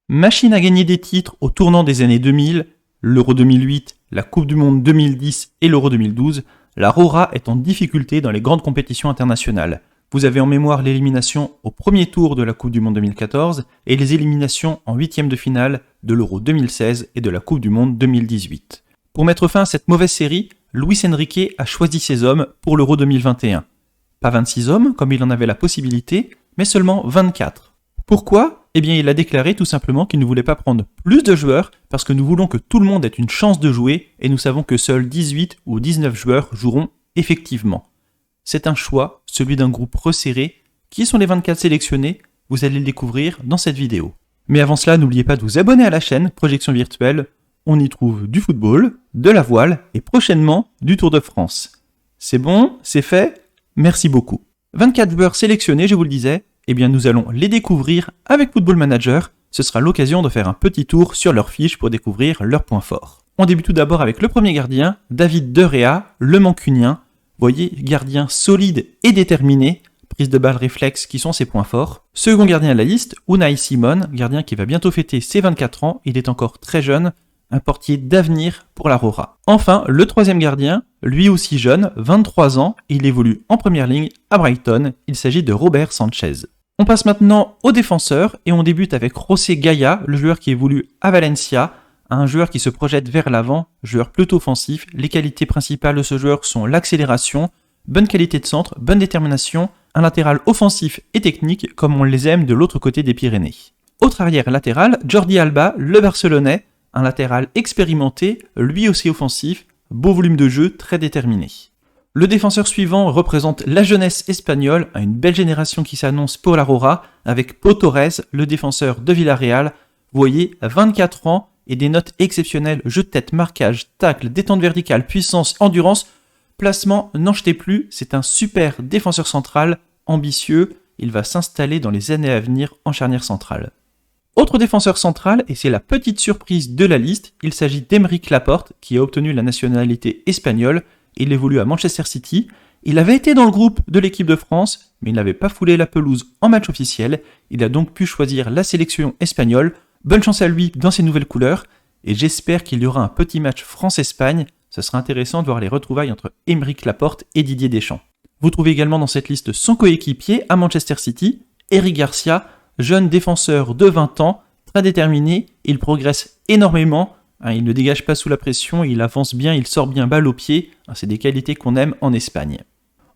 Machine à gagner des titres au tournant des années 2000, l'Euro 2008, la Coupe du Monde 2010 et l'Euro 2012, la Rora est en difficulté dans les grandes compétitions internationales. Vous avez en mémoire l'élimination au premier tour de la Coupe du Monde 2014 et les éliminations en huitième de finale de l'Euro 2016 et de la Coupe du Monde 2018. Pour mettre fin à cette mauvaise série, Luis Enrique a choisi ses hommes pour l'Euro 2021. Pas 26 hommes comme il en avait la possibilité, mais seulement 24. Pourquoi ? Eh bien, il a déclaré tout simplement qu'il ne voulait pas prendre plus de joueurs parce que nous voulons que tout le monde ait une chance de jouer et nous savons que seuls 18 ou 19 joueurs joueront effectivement. C'est un choix, celui d'un groupe resserré. Qui sont les 24 sélectionnés ? Vous allez le découvrir dans cette vidéo. Mais avant cela, n'oubliez pas de vous abonner à la chaîne Projection Virtuelle. On y trouve du football, de la voile et prochainement du Tour de France. C'est bon ? C'est fait ? Merci beaucoup. 24 joueurs sélectionnés, je vous le disais. Eh bien, nous allons les découvrir avec Football Manager. Ce sera l'occasion de faire un petit tour sur leurs fiches pour découvrir leurs points forts. On débute tout d'abord avec le premier gardien, David De Gea, le Mancunien. Voyez, gardien solide et déterminé. Prise de balle réflexe qui sont ses points forts. Second gardien à la liste, Unai Simon, gardien qui va bientôt fêter ses 24 ans. Il est encore très jeune, un portier d'avenir pour la Rora. Enfin, le troisième gardien, lui aussi jeune, 23 ans, il évolue en première ligne à Brighton. Il s'agit de Robert Sanchez. On passe maintenant aux défenseurs et on débute avec José Gaya, le joueur qui évolue à Valencia, un joueur qui se projette vers l'avant, joueur plutôt offensif. Les qualités principales de ce joueur sont l'accélération, bonne qualité de centre, bonne détermination, un latéral offensif et technique comme on les aime de l'autre côté des Pyrénées. Autre arrière latéral, Jordi Alba, le Barcelonais, un latéral expérimenté, lui aussi offensif, beau volume de jeu, très déterminé. Le défenseur suivant représente la jeunesse espagnole, une belle génération qui s'annonce pour la Rora, avec Pau Torres, le défenseur de Villarreal. Vous voyez, 24 ans et des notes exceptionnelles, jeu de tête, marquage, tacle, détente verticale, puissance, endurance, placement, n'en jetez plus, c'est un super défenseur central, ambitieux, il va s'installer dans les années à venir en charnière centrale. Autre défenseur central, et c'est la petite surprise de la liste, il s'agit d'Aymeric Laporte, qui a obtenu la nationalité espagnole. Il évolue à Manchester City. Il avait été dans le groupe de l'équipe de France, mais il n'avait pas foulé la pelouse en match officiel. Il a donc pu choisir la sélection espagnole. Bonne chance à lui dans ses nouvelles couleurs. Et j'espère qu'il y aura un petit match France-Espagne. Ce sera intéressant de voir les retrouvailles entre Aymeric Laporte et Didier Deschamps. Vous trouvez également dans cette liste son coéquipier à Manchester City, Eric Garcia, jeune défenseur de 20 ans, très déterminé. Il progresse énormément. Il ne dégage pas sous la pression, il avance bien, il sort bien balle au pied. C'est des qualités qu'on aime en Espagne.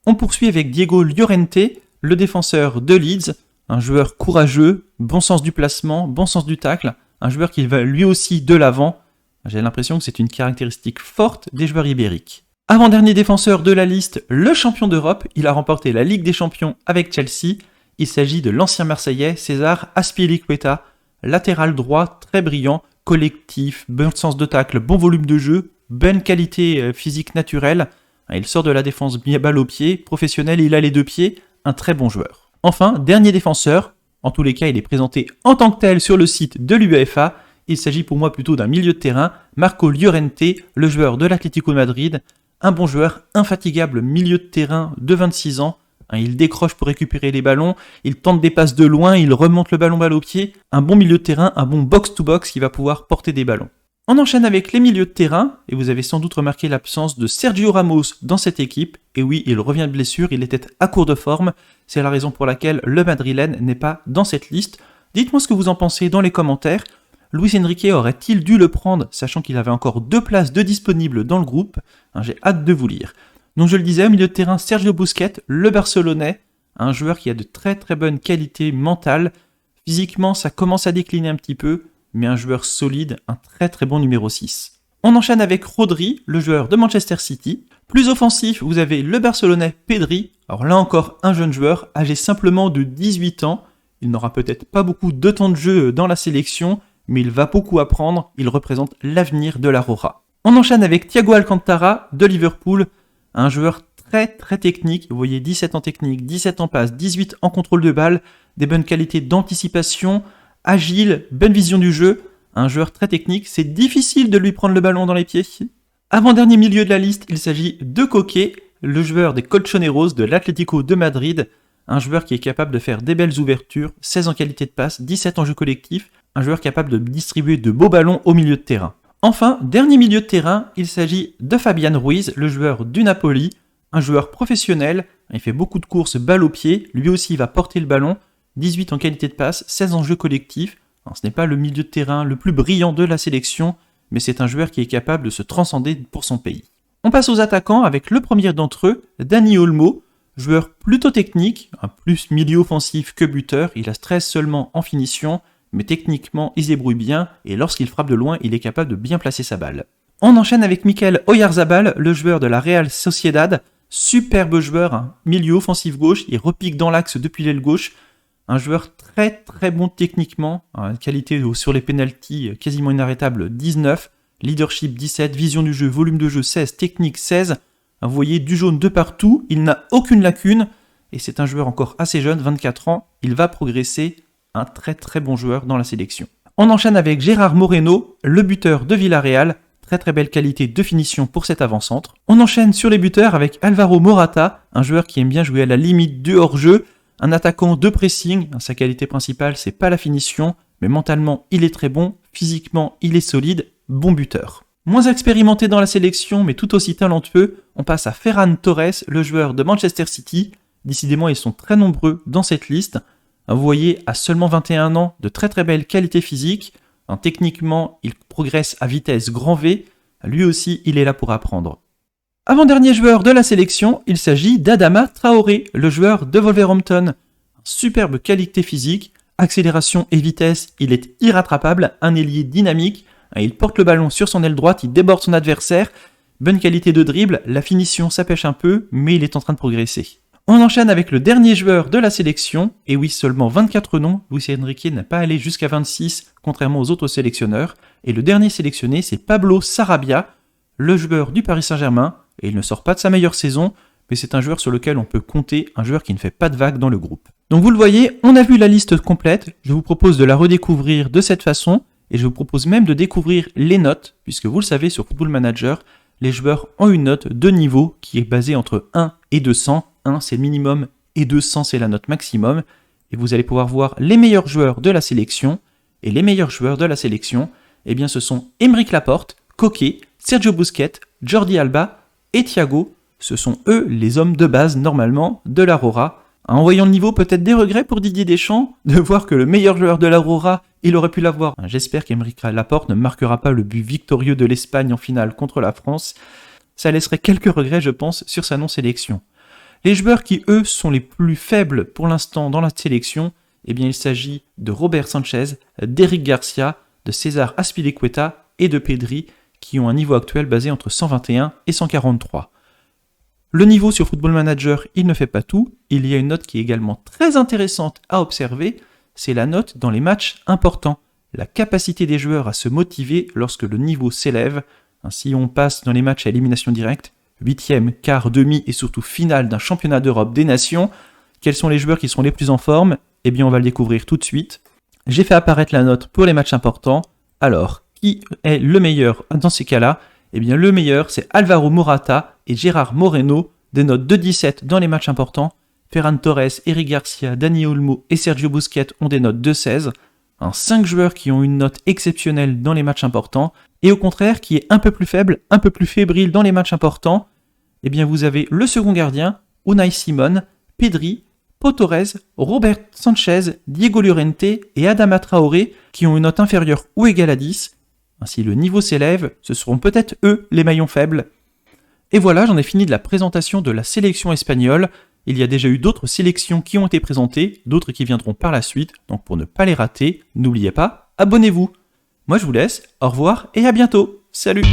On poursuit avec Diego Llorente, le défenseur de Leeds, un joueur courageux, bon sens du placement, bon sens du tacle, un joueur qui va lui aussi de l'avant. J'ai l'impression que c'est une caractéristique forte des joueurs ibériques. Avant-dernier défenseur de la liste, le champion d'Europe, il a remporté la Ligue des Champions avec Chelsea. Il s'agit de l'ancien Marseillais César Azpilicueta, latéral droit très brillant, collectif, bon sens de tacle, bon volume de jeu, bonne qualité physique naturelle. Il sort de la défense bien balle au pied, professionnel, il a les deux pieds, un très bon joueur. Enfin, dernier défenseur, en tous les cas il est présenté en tant que tel sur le site de l'UEFA. Il s'agit pour moi plutôt d'un milieu de terrain, Marco Llorente, le joueur de l'Atlético de Madrid, un bon joueur, infatigable milieu de terrain de 26 ans. Il décroche pour récupérer les ballons, il tente des passes de loin, il remonte le ballon balle au pied. Un bon milieu de terrain, un bon box-to-box qui va pouvoir porter des ballons. On enchaîne avec les milieux de terrain, et vous avez sans doute remarqué l'absence de Sergio Ramos dans cette équipe. Et oui, il revient de blessure, il était à court de forme. C'est la raison pour laquelle le Madrilène n'est pas dans cette liste. Dites-moi ce que vous en pensez dans les commentaires. Luis Enrique aurait-il dû le prendre, sachant qu'il avait encore 2 places de disponibles dans le groupe ? J'ai hâte de vous lire. Donc je le disais, au milieu de terrain, Sergio Busquets, le Barcelonais, un joueur qui a de très très bonnes qualités mentales. Physiquement, ça commence à décliner un petit peu, mais un joueur solide, un très très bon numéro 6. On enchaîne avec Rodri, le joueur de Manchester City. Plus offensif, vous avez le Barcelonais Pedri. Alors là encore, un jeune joueur, âgé simplement de 18 ans. Il n'aura peut-être pas beaucoup de temps de jeu dans la sélection, mais il va beaucoup apprendre, il représente l'avenir de la Rora. On enchaîne avec Thiago Alcantara de Liverpool, un joueur très très technique, vous voyez 17 en technique, 17 en passe, 18 en contrôle de balle, des bonnes qualités d'anticipation, agile, bonne vision du jeu, un joueur très technique, c'est difficile de lui prendre le ballon dans les pieds. Avant-dernier milieu de la liste, il s'agit de Koke, le joueur des Colchoneros de l'Atlético de Madrid, un joueur qui est capable de faire des belles ouvertures, 16 en qualité de passe, 17 en jeu collectif, un joueur capable de distribuer de beaux ballons au milieu de terrain. Enfin, dernier milieu de terrain, il s'agit de Fabian Ruiz, le joueur du Napoli, un joueur professionnel, il fait beaucoup de courses balle au pied, lui aussi il va porter le ballon, 18 en qualité de passe, 16 en jeu collectif. Alors, ce n'est pas le milieu de terrain le plus brillant de la sélection, mais c'est un joueur qui est capable de se transcender pour son pays. On passe aux attaquants avec le premier d'entre eux, Dani Olmo, joueur plutôt technique, un plus milieu offensif que buteur, il a 13 seulement en finition, mais techniquement il se débrouille bien et lorsqu'il frappe de loin, il est capable de bien placer sa balle. On enchaîne avec Mikel Oyarzabal, le joueur de la Real Sociedad, superbe joueur, hein, milieu offensif gauche, il repique dans l'axe depuis l'aile gauche, un joueur très bon techniquement, hein, qualité sur les pénaltys quasiment inarrêtable 19, leadership 17, vision du jeu, volume de jeu 16, technique 16, vous voyez du jaune de partout, il n'a aucune lacune et c'est un joueur encore assez jeune, 24 ans, il va progresser, un très bon joueur dans la sélection. On enchaîne avec Gérard Moreno, le buteur de Villarreal, très belle qualité de finition pour cet avant-centre. On enchaîne sur les buteurs avec Alvaro Morata, un joueur qui aime bien jouer à la limite du hors-jeu, un attaquant de pressing, sa qualité principale c'est pas la finition, mais mentalement il est très bon, physiquement il est solide, bon buteur. Moins expérimenté dans la sélection mais tout aussi talentueux, on passe à Ferran Torres, le joueur de Manchester City. Décidément ils sont très nombreux dans cette liste. Vous voyez, à seulement 21 ans, de très belle qualité physique. Techniquement, il progresse à vitesse grand V. Lui aussi, il est là pour apprendre. Avant-dernier joueur de la sélection, il s'agit d'Adama Traoré, le joueur de Wolverhampton. Superbe qualité physique, accélération et vitesse, il est irrattrapable, un ailier dynamique. Il porte le ballon sur son aile droite, il déborde son adversaire. Bonne qualité de dribble, la finition ça pêche un peu, mais il est en train de progresser. On enchaîne avec le dernier joueur de la sélection, et oui, seulement 24 noms, Luis Enrique n'a pas allé jusqu'à 26, contrairement aux autres sélectionneurs, et le dernier sélectionné, c'est Pablo Sarabia, le joueur du Paris Saint-Germain, et il ne sort pas de sa meilleure saison, mais c'est un joueur sur lequel on peut compter, un joueur qui ne fait pas de vagues dans le groupe. Donc vous le voyez, on a vu la liste complète, je vous propose de la redécouvrir de cette façon, et je vous propose même de découvrir les notes, puisque vous le savez, sur Football Manager, les joueurs ont une note de niveau qui est basée entre 1 et 200, 1 c'est le minimum et 200 c'est la note maximum, et vous allez pouvoir voir les meilleurs joueurs de la sélection, et les meilleurs joueurs de la sélection, eh bien ce sont Aymeric Laporte, Koké, Sergio Busquets, Jordi Alba et Thiago, ce sont eux les hommes de base normalement de l'Aurora. En voyant le niveau, peut-être des regrets pour Didier Deschamps de voir que le meilleur joueur de l'Aurora, il aurait pu l'avoir. J'espère qu'Aymeric Laporte ne marquera pas le but victorieux de l'Espagne en finale contre la France. Ça laisserait quelques regrets, je pense, sur sa non-sélection. Les joueurs qui, eux, sont les plus faibles pour l'instant dans la sélection, eh bien il s'agit de Robert Sanchez, d'Eric Garcia, de César Azpilicueta et de Pedri, qui ont un niveau actuel basé entre 121 et 143. Le niveau sur Football Manager, il ne fait pas tout. Il y a une note qui est également très intéressante à observer, c'est la note dans les matchs importants. La capacité des joueurs à se motiver lorsque le niveau s'élève. Ainsi, on passe dans les matchs à élimination directe, 8e, quart, demi et surtout finale d'un championnat d'Europe des nations. Quels sont les joueurs qui sont les plus en forme ? Eh bien, on va le découvrir tout de suite. J'ai fait apparaître la note pour les matchs importants. Alors, qui est le meilleur dans ces cas-là ? Eh bien, le meilleur, c'est Alvaro Morata et Gérard Moreno, des notes de 17 dans les matchs importants. Ferran Torres, Eric Garcia, Dani Olmo et Sergio Busquets ont des notes de 16. 5 joueurs qui ont une note exceptionnelle dans les matchs importants. Et au contraire, qui est un peu plus faible, un peu plus fébrile dans les matchs importants, eh bien, vous avez le second gardien, Unai Simon, Pedri, Pau Torres, Robert Sanchez, Diego Llorente et Adama Traoré qui ont une note inférieure ou égale à 10. Ainsi, le niveau s'élève, ce seront peut-être eux les maillons faibles. Et voilà, j'en ai fini de la présentation de la sélection espagnole. Il y a déjà eu d'autres sélections qui ont été présentées, d'autres qui viendront par la suite, donc pour ne pas les rater, n'oubliez pas, abonnez-vous. Moi je vous laisse, au revoir et à bientôt. Salut!